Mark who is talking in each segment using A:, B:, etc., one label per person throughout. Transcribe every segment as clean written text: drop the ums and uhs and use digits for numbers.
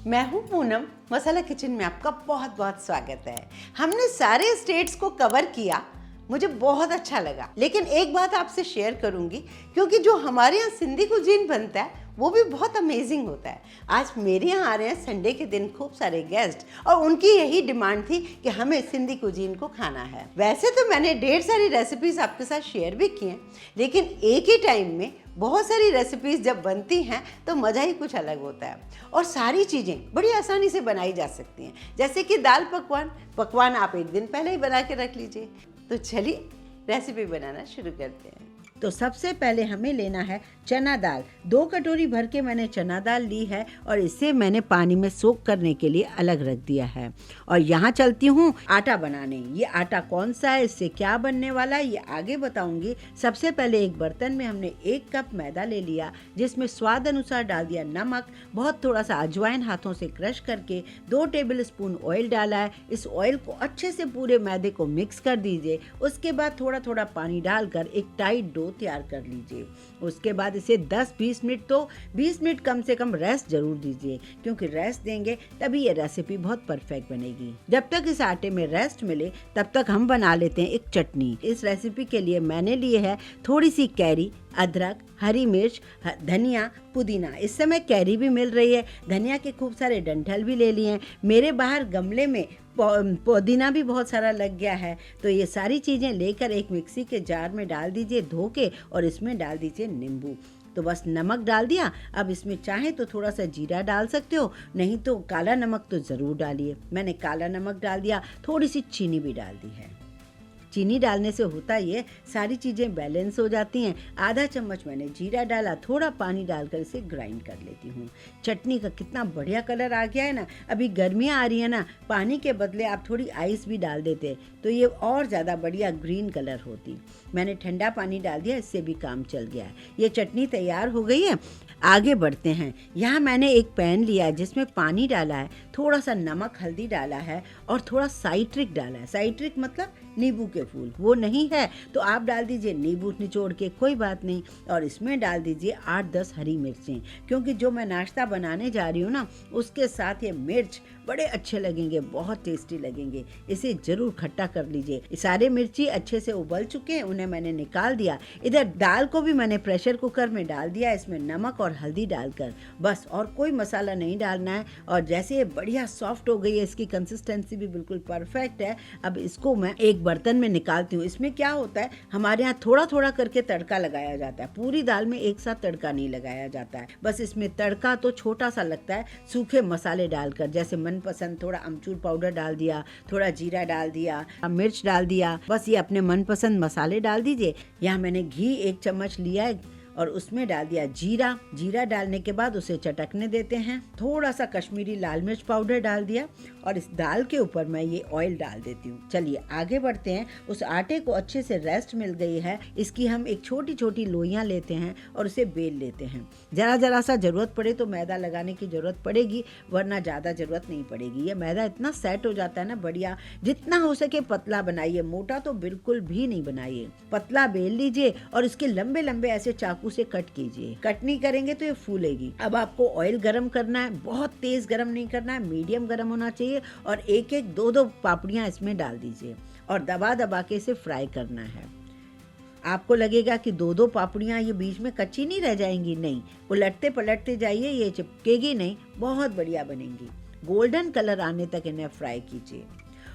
A: मैं हूं पूनम। मसाला किचन में आपका बहुत बहुत स्वागत है। हमने सारे स्टेट्स को कवर किया, मुझे बहुत अच्छा लगा। लेकिन एक बात आपसे शेयर करूंगी, क्योंकि जो हमारे यहाँ सिंधी कुजीन बनता है वो भी बहुत अमेजिंग होता है। आज मेरे यहाँ आ रहे हैं संडे के दिन खूब सारे गेस्ट, और उनकी यही डिमांड थी कि हमें सिंधी कुजीन को खाना है। वैसे तो मैंने ढेर सारी रेसिपीज आपके साथ शेयर भी की हैं, लेकिन एक ही टाइम में बहुत सारी रेसिपीज जब बनती हैं तो मज़ा ही कुछ अलग होता है। और सारी चीज़ें बड़ी आसानी से बनाई जा सकती हैं, जैसे कि दाल पकवान आप एक दिन पहले ही बना के रख लीजिए। तो चलिए रेसिपी बनाना शुरू करते हैं। तो सबसे पहले हमें लेना है चना दाल। 2 कटोरी भर के मैंने चना दाल ली है और इसे मैंने पानी में सोक करने के लिए अलग रख दिया है। और यहाँ चलती हूँ आटा बनाने। ये आटा कौन सा है, इससे क्या बनने वाला है, ये आगे बताऊंगी। सबसे पहले एक बर्तन में हमने 1 कप मैदा ले लिया, जिसमें स्वाद अनुसार डाल दिया नमक, बहुत थोड़ा सा अजवाइन हाथों से क्रश करके, 2 टेबल स्पून ऑयल डाला है। इस ऑयल को अच्छे से पूरे मैदे को मिक्स कर दीजिए। उसके बाद थोड़ा थोड़ा पानी डालकर एक टाइट डो तैयार कर लीजिए। उसके बाद इसे 10-20 मिनट कम से कम रेस्ट जरूर दीजिए, क्योंकि रेस्ट देंगे तभी ये रेसिपी बहुत परफेक्ट बनेगी। जब तक इस आटे में रेस्ट मिले तब तक हम बना लेते हैं एक चटनी। इस रेसिपी के लिए मैंने लिए है थोड़ी सी कैरी, अदरक, हरी मिर्च, धनिया, पुदीना। इस समय कैरी भी मिल रही है, धनिया के खूब सारे डंठल भी ले लिए हैं। मेरे बाहर गमले में पुदीना भी बहुत सारा लग गया है। तो ये सारी चीज़ें लेकर एक मिक्सी के जार में डाल दीजिए धो के, और इसमें डाल दीजिए नींबू। तो बस नमक डाल दिया। अब इसमें चाहे तो थोड़ा सा जीरा डाल सकते हो, नहीं तो काला नमक तो ज़रूर डालिए। मैंने काला नमक डाल दिया, थोड़ी सी चीनी भी डाल दी है। चीनी डालने से होता ये सारी चीज़ें बैलेंस हो जाती हैं। आधा चम्मच मैंने जीरा डाला, थोड़ा पानी डालकर इसे ग्राइंड कर लेती हूँ। चटनी का कितना बढ़िया कलर आ गया है ना। अभी गर्मियाँ आ रही है ना, पानी के बदले आप थोड़ी आइस भी डाल देते तो ये और ज़्यादा बढ़िया ग्रीन कलर होती। मैंने ठंडा पानी डाल दिया, इससे भी काम चल गया है। ये चटनी तैयार हो गई है। आगे बढ़ते हैं। यहाँ मैंने एक पैन लिया है जिसमें पानी डाला है, थोड़ा सा नमक हल्दी डाला है और थोड़ा साइट्रिक डाला है। साइट्रिक मतलब नींबू के फूल, वो नहीं है तो आप डाल दीजिए नींबू निचोड़ के, कोई बात नहीं। और इसमें डाल दीजिए 8-10 हरी मिर्चें, क्योंकि जो मैं नाश्ता बनाने जा रही हूँ ना, उसके साथ ये मिर्च बड़े अच्छे लगेंगे, बहुत टेस्टी लगेंगे। इसे जरूर खट्टा कर लीजिए। सारे मिर्ची अच्छे से उबल चुके हैं, उन्हें मैंने निकाल दिया। इधर दाल को भी मैंने प्रेशर कुकर में डाल दिया, इसमें नमक और हल्दी डालकर, बस और कोई मसाला नहीं डालना है। और जैसे ये बढ़िया सॉफ्ट हो गई है, इसकी कंसिस्टेंसी भी बिल्कुल परफेक्ट है। अब इसको मैं एक बर्तन में निकालती हूँ। इसमें क्या होता है, हमारे यहाँ थोड़ा थोड़ा करके तड़का लगाया जाता है। पूरी दाल में एक साथ तड़का नहीं लगाया जाता है। बस इसमें तड़का तो छोटा सा लगता है, सूखे मसाले डालकर, जैसे मनपसंद थोड़ा अमचूर पाउडर डाल दिया, थोड़ा जीरा डाल दिया, मिर्च डाल दिया। बस ये अपने मनपसंद मसाले डाल दीजिए। यहाँ मैंने घी 1 चम्मच लिया है और उसमें डाल दिया जीरा डालने के बाद उसे चटकने देते हैं। थोड़ा सा कश्मीरी लाल मिर्च पाउडर डाल दिया और इस दाल के ऊपर मैं ये ऑयल डाल देती हूँ। चलिए आगे बढ़ते हैं। उस आटे को अच्छे से रेस्ट मिल गई है, इसकी हम एक छोटी छोटी लोइयाँ लेते हैं और उसे बेल लेते हैं। जरा सा जरूरत पड़े तो मैदा लगाने की जरूरत पड़ेगी, वरना ज़्यादा जरूरत नहीं पड़ेगी। ये मैदा इतना सेट हो जाता है ना बढ़िया। जितना हो सके पतला बनाइए, मोटा तो बिल्कुल भी नहीं बनाइए। पतला बेल लीजिए और इसके लंबे लंबे ऐसे चाकू से कट कीजिए। कट नहीं करेंगे तो ये फूलेगी। अब आपको ऑयल गरम करना है, बहुत तेज गरम नहीं करना है, मीडियम गरम होना चाहिए। और 1-1, 2-2 पापड़ियां इसमें डाल दीजिए और दबा दबा के इसे फ्राई करना है। आपको लगेगा कि 2-2 पापड़ियां ये बीच में कच्ची नहीं रह जाएंगी, नहीं, उलटते पलटते जाइए, ये चिपकेगी नहीं, बहुत बढ़िया बनेंगी। गोल्डन कलर आने तक इन्हें फ्राई कीजिए।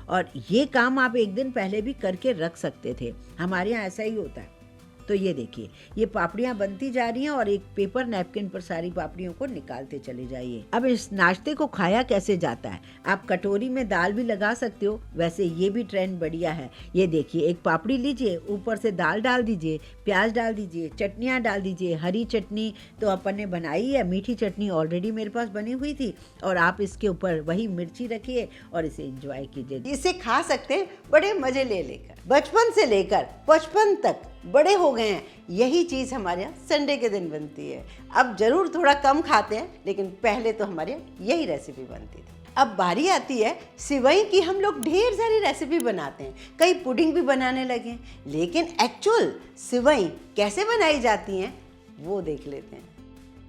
A: और ये काम आप एक दिन पहले भी करके रख सकते थे, हमारे यहाँ ऐसा ही होता है। तो ये देखिए, ये पापड़ियाँ बनती जा रही हैं और एक पेपर नैपकिन पर सारी पापड़ियों को निकालते चले जाइए। अब इस नाश्ते को खाया कैसे जाता है, आप कटोरी में दाल भी लगा सकते हो, वैसे ये भी ट्रेंड बढ़िया है। ये देखिए, एक पापड़ी लीजिए, ऊपर से दाल डाल दीजिए, प्याज डाल दीजिए, चटनियाँ डाल दीजिए। हरी चटनी तो अपन ने बनाई है, मीठी चटनी ऑलरेडी मेरे पास बनी हुई थी, और आप इसके ऊपर वही मिर्ची रखिए और इसे एंजॉय कीजिए। इसे खा सकते हैं बड़े मजे ले लेकर। बचपन से लेकर 55 तक बड़े हो गए हैं, यही चीज़ हमारे यहाँ संडे के दिन बनती है। अब जरूर थोड़ा कम खाते हैं, लेकिन पहले तो हमारे यहाँ यही रेसिपी बनती थी। अब बारी आती है सिवई की। हम लोग ढेर सारी रेसिपी बनाते हैं, कई पुडिंग भी बनाने लगे, लेकिन एक्चुअल सिवई कैसे बनाई जाती हैं वो देख लेते हैं।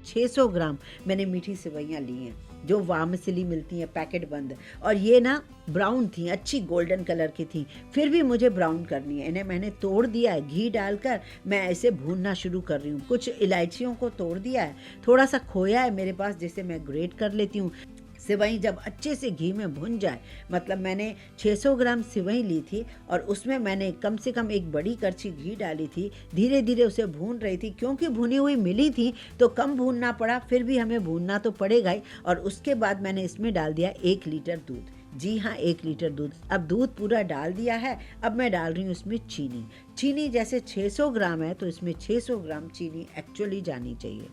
A: 600 ग्राम मैंने मीठी सिवैयाँ ली हैं।
B: जो वामसिली मिलती हैं पैकेट बंद, और ये ना ब्राउन थी, अच्छी गोल्डन कलर की थी, फिर भी मुझे ब्राउन करनी है। इन्हें मैंने तोड़ दिया है, घी डालकर मैं ऐसे भूनना शुरू कर रही हूँ। कुछ इलायचियों को तोड़ दिया है, थोड़ा सा खोया है मेरे पास जिसे मैं ग्रेट कर लेती हूँ। सिवई जब अच्छे से घी में भुन जाए, मतलब मैंने 600 ग्राम सिवई ली थी और उसमें मैंने कम से कम एक बड़ी करछी घी डाली थी। धीरे धीरे उसे भून रही थी, क्योंकि भुनी हुई मिली थी तो कम भूनना पड़ा, फिर भी हमें भूनना तो पड़ेगा ही। और उसके बाद मैंने इसमें डाल दिया 1 लीटर दूध। जी हाँ, 1 लीटर दूध। अब दूध पूरा डाल दिया है। अब मैं डाल रही हूँ इसमें चीनी। चीनी जैसे 600 ग्राम है तो इसमें 600 ग्राम चीनी एक्चुअली जानी चाहिए।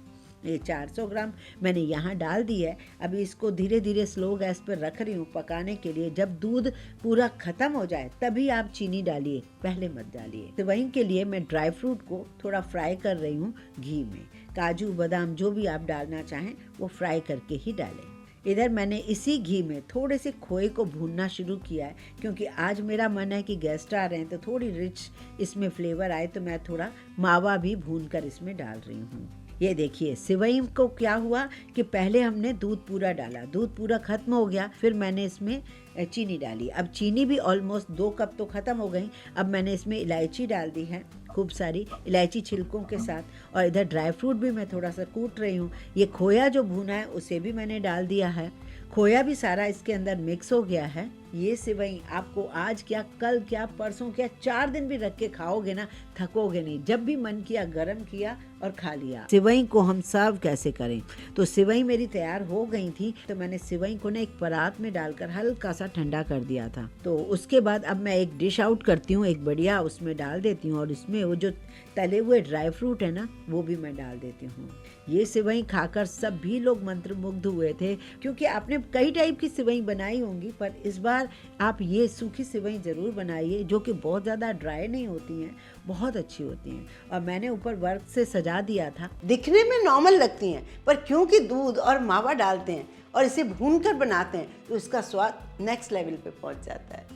B: ये 400 ग्राम मैंने यहाँ डाल दी है। अभी इसको धीरे धीरे स्लो गैस पर रख रही हूँ पकाने के लिए। जब दूध पूरा खत्म हो जाए तभी आप चीनी डालिए, पहले मत डालिए। तो वहीं के लिए मैं ड्राई फ्रूट को थोड़ा फ्राई कर रही हूँ घी में। काजू बादाम जो भी आप डालना चाहें वो फ्राई करके ही डालें। इधर मैंने इसी घी में थोड़े से खोए को भूनना शुरू किया है, क्योंकि आज मेरा मन है कि गेस्ट आ रहे हैं तो थोड़ी रिच इसमें फ्लेवर आए, तो मैं थोड़ा मावा भी भूनकर इसमें डाल रही हूँ। ये देखिए सिवई को क्या हुआ कि पहले हमने दूध पूरा डाला, दूध पूरा खत्म हो गया, फिर मैंने इसमें चीनी डाली। अब चीनी भी ऑलमोस्ट 2 कप तो खत्म हो गई। अब मैंने इसमें इलायची डाल दी है, खूब सारी इलायची छिलकों के साथ, और इधर ड्राई फ्रूट भी मैं थोड़ा सा कूट रही हूँ। ये खोया जो भुना है उसे भी मैंने डाल दिया है। खोया भी सारा इसके अंदर मिक्स हो गया है। ये सिवई आपको आज क्या, कल क्या, परसों क्या, 4 दिन भी रख के खाओगे ना, थकोगे नहीं। जब भी मन किया गरम किया और खा लिया। सिवई को हम सर्व कैसे करें, तो सिवई मेरी तैयार हो गई थी तो मैंने सिवई को ना एक परात में डालकर हल्का सा ठंडा कर दिया था। तो उसके बाद अब मैं एक डिश आउट करती हूँ, एक बढ़िया उसमें डाल देती हूँ, और इसमें वो जो तले हुए ड्राई फ्रूट है ना वो भी मैं डाल देती हूँ। ये सिवई खाकर सभी लोग मंत्रमुग्ध हुए थे, क्योंकि आपने कई टाइप की सिवई बनाई होंगी, पर इस बार आप ये सूखी सिवई जरूर बनाइए, जो कि बहुत ज़्यादा ड्राई नहीं होती हैं, बहुत अच्छी होती हैं। और मैंने ऊपर वर्क से सजा दिया था।
A: दिखने में नॉर्मल लगती हैं, पर क्योंकि दूध और मावा डालते हैं और इसे भूनकर बनाते हैं तो इसका स्वाद नेक्स्ट लेवल पे पहुंच जाता है।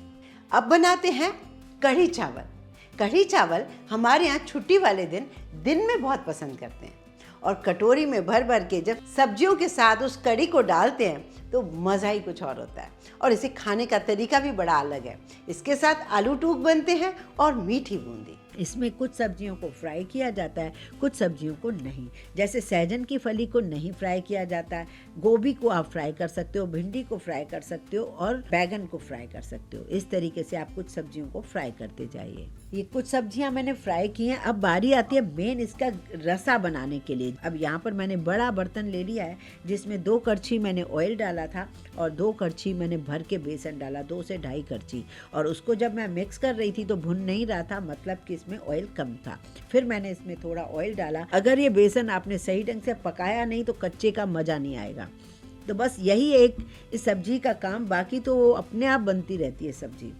A: अब बनाते हैं कढ़ी चावल। कढ़ी चावल हमारे यहाँ छुट्टी वाले दिन में बहुत पसंद करते हैं, और कटोरी में भर भर के जब सब्जियों के साथ उस कढ़ी को डालते हैं तो मज़ा ही कुछ और होता है। और इसे खाने का तरीका भी बड़ा अलग है। इसके साथ आलू टूक बनते हैं और मीठी बूंदी।
B: इसमें कुछ सब्जियों को फ्राई किया जाता है, कुछ सब्जियों को नहीं। जैसे सहजन की फली को नहीं फ्राई किया जाता है, गोभी को आप फ्राई कर सकते हो, भिंडी को फ्राई कर सकते हो, और बैगन को फ्राई कर सकते हो। इस तरीके से आप कुछ सब्जियों को फ्राई करते जाइए। ये कुछ सब्जियां मैंने फ्राई की हैं। अब बारी आती है मेन इसका रसा बनाने के लिए। अब यहाँ पर मैंने बड़ा बर्तन ले लिया है, जिसमें 2 करछी मैंने ऑयल डाला था और 2 करछी मैंने भर के बेसन डाला, 2 से 2.5 करछी। और उसको जब मैं मिक्स कर रही थी तो भुन नहीं रहा था, मतलब कि इसमें ऑयल कम था। फिर मैंने इसमें थोड़ा ऑयल डाला। अगर ये बेसन आपने सही ढंग से पकाया नहीं तो कच्चे का मज़ा नहीं आएगा। तो बस यही एक इस सब्जी का काम, बाकी तो वो अपने आप बनती रहती है सब्जी।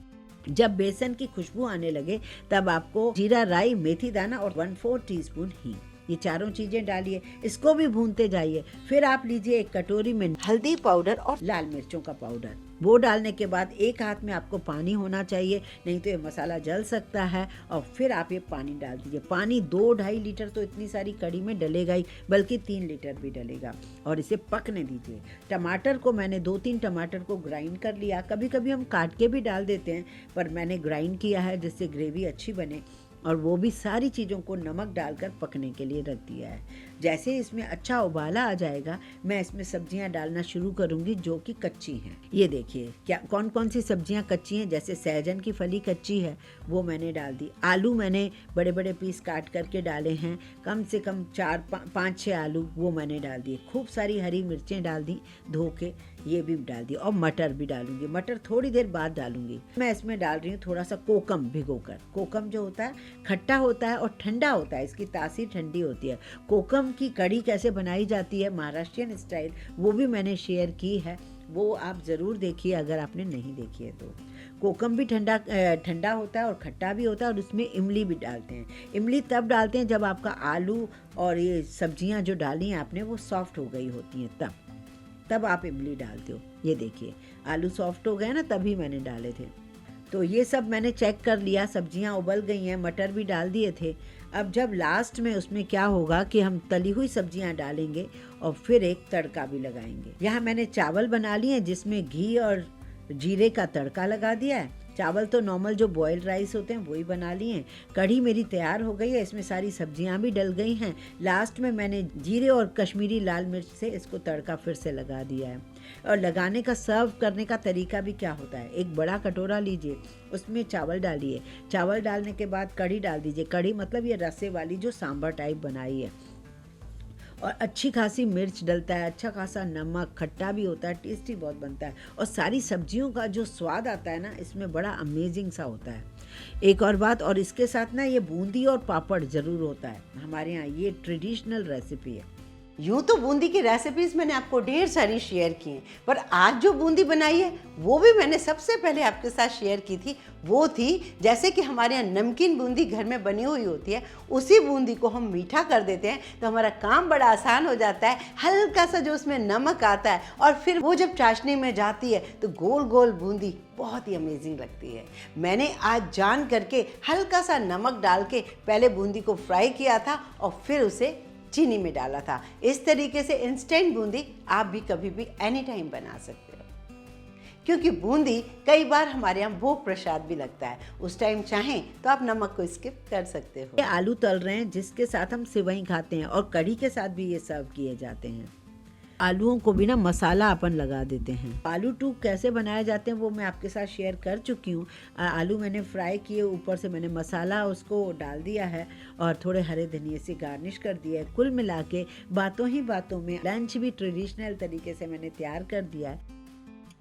B: जब बेसन की खुशबू आने लगे तब आपको जीरा, राई, मेथी दाना और 1/4 टीस्पून हींग, ये चारों चीजें डालिए। इसको भी भूनते जाइए। फिर आप लीजिए एक कटोरी में
A: हल्दी पाउडर और
B: लाल मिर्चों का पाउडर। वो डालने के बाद एक हाथ में आपको पानी होना चाहिए, नहीं तो ये मसाला जल सकता है। और फिर आप ये पानी डाल दीजिए। पानी 2-2.5 लीटर तो इतनी सारी कढ़ी में डलेगा ही, बल्कि 3 लीटर भी डलेगा। और इसे पकने दीजिए। टमाटर को मैंने 2-3 टमाटर को ग्राइंड कर लिया। कभी कभी हम काट के भी डाल देते हैं, पर मैंने ग्राइंड किया है जिससे ग्रेवी अच्छी बने। और वो भी सारी चीज़ों को नमक डालकर पकने के लिए रख दिया है। जैसे इसमें अच्छा उबाला आ जाएगा, मैं इसमें सब्जियां डालना शुरू करूंगी जो कि कच्ची हैं। ये देखिए क्या कौन कौन सी सब्जियां कच्ची हैं। जैसे सहजन की फली कच्ची है, वो मैंने डाल दी। आलू मैंने बड़े बड़े पीस काट करके डाले हैं, कम से कम 4-5-6 आलू, वो मैंने डाल दिए। खूब सारी हरी मिर्चें डाल दी धो के, ये भी डाल दी। और मटर भी डालूंगी, मटर थोड़ी देर बाद डालूंगी। मैं इसमें डाल रही हूँ थोड़ा सा कोकम भिगोकर। कोकम जो होता है खट्टा होता है और ठंडा होता है, इसकी तासीर ठंडी होती है। कोकम की कढ़ी कैसे बनाई जाती है महाराष्ट्रियन स्टाइल, वो भी मैंने शेयर की है, वो आप ज़रूर देखिए अगर आपने नहीं देखी है तो। कोकम भी ठंडा होता है और खट्टा भी होता है। और उसमें इमली भी डालते हैं। इमली तब डालते हैं जब आपका आलू और ये सब्जियां जो डाली हैं आपने वो सॉफ्ट हो गई होती हैं, तब आप इमली डालते हो। ये देखिए आलू सॉफ्ट हो गए ना, तभी मैंने डाले थे। तो ये सब मैंने चेक कर लिया, सब्जियां उबल गई हैं, मटर भी डाल दिए थे। अब जब लास्ट में उसमें क्या होगा कि हम तली हुई सब्जियां डालेंगे और फिर एक तड़का भी लगाएंगे। यहाँ मैंने चावल बना लिए हैं जिसमें घी और जीरे का तड़का लगा दिया है। चावल तो नॉर्मल जो बॉइल्ड राइस होते हैं वही बना लिए हैं। कढ़ी मेरी तैयार हो गई है, इसमें सारी सब्जियां भी डल गई हैं। लास्ट में मैंने जीरे और कश्मीरी लाल मिर्च से इसको तड़का फिर से लगा दिया है। और लगाने का, सर्व करने का तरीका भी क्या होता है, एक बड़ा कटोरा लीजिए, उसमें चावल डालिए, चावल डालने के बाद कढ़ी डाल दीजिए। कढ़ी मतलब ये रसे वाली जो सांभर टाइप बनाई है, और अच्छी खासी मिर्च डलता है, अच्छा खासा नमक, खट्टा भी होता है, टेस्टी बहुत बनता है। और सारी सब्जियों का जो स्वाद आता है ना, इसमें बड़ा अमेजिंग सा होता है। एक और बात, और इसके साथ ना ये बूंदी और पापड़ ज़रूर होता है हमारे यहाँ, ये ट्रेडिशनल रेसिपी है।
A: यूँ तो बूंदी की रेसिपीज़ मैंने आपको ढेर सारी शेयर की हैं, पर आज जो बूंदी बनाई है वो भी मैंने सबसे पहले आपके साथ शेयर की थी। वो थी, जैसे कि हमारे यहाँ नमकीन बूंदी घर में बनी हुई होती है, उसी बूंदी को हम मीठा कर देते हैं तो हमारा काम बड़ा आसान हो जाता है। हल्का सा जो उसमें नमक आता है और फिर वो जब चाशनी में जाती है तो गोल गोल बूंदी बहुत ही अमेजिंग लगती है। मैंने आज जान करके हल्का सा नमक डाल के पहले बूंदी को फ्राई किया था और फिर उसे चीनी में डाला था। इस तरीके से इंस्टेंट बूंदी आप भी कभी भी एनी टाइम बना सकते हो, क्योंकि बूंदी कई बार हमारे यहाँ भोग प्रसाद भी लगता है, उस टाइम चाहें तो आप नमक को स्किप कर सकते हो।
B: ये आलू तल रहे हैं जिसके साथ हम सिवई खाते हैं, और कढ़ी के साथ भी ये सर्व किए जाते हैं। आलूओं को भी ना मसाला अपन लगा देते हैं। आलू टूक कैसे बनाए जाते हैं वो मैं आपके साथ शेयर कर चुकी हूँ। आलू मैंने फ्राई किए, ऊपर से मैंने मसाला उसको डाल दिया है और थोड़े हरे धनिए से गार्निश कर दिया है। कुल मिला के बातों ही बातों में लंच भी ट्रेडिशनल तरीके से मैंने तैयार कर दिया है।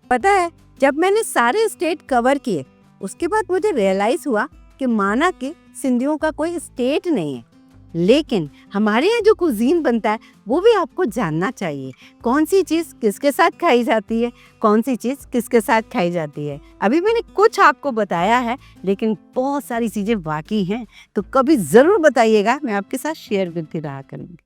C: पता है, जब मैंने सारे स्टेट कवर किए उसके बाद मुझे रियलाइज हुआ कि माना कि सिंधियों का कोई स्टेट नहीं है, लेकिन हमारे यहाँ जो कुजीन बनता है वो भी आपको जानना चाहिए। कौन सी चीज़ किसके साथ खाई जाती है, कौन सी चीज़ किसके साथ खाई जाती है। अभी मैंने कुछ आपको बताया है, लेकिन बहुत सारी चीज़ें बाकी हैं, तो कभी ज़रूर बताइएगा, मैं आपके साथ शेयर करती रहा करूँगी।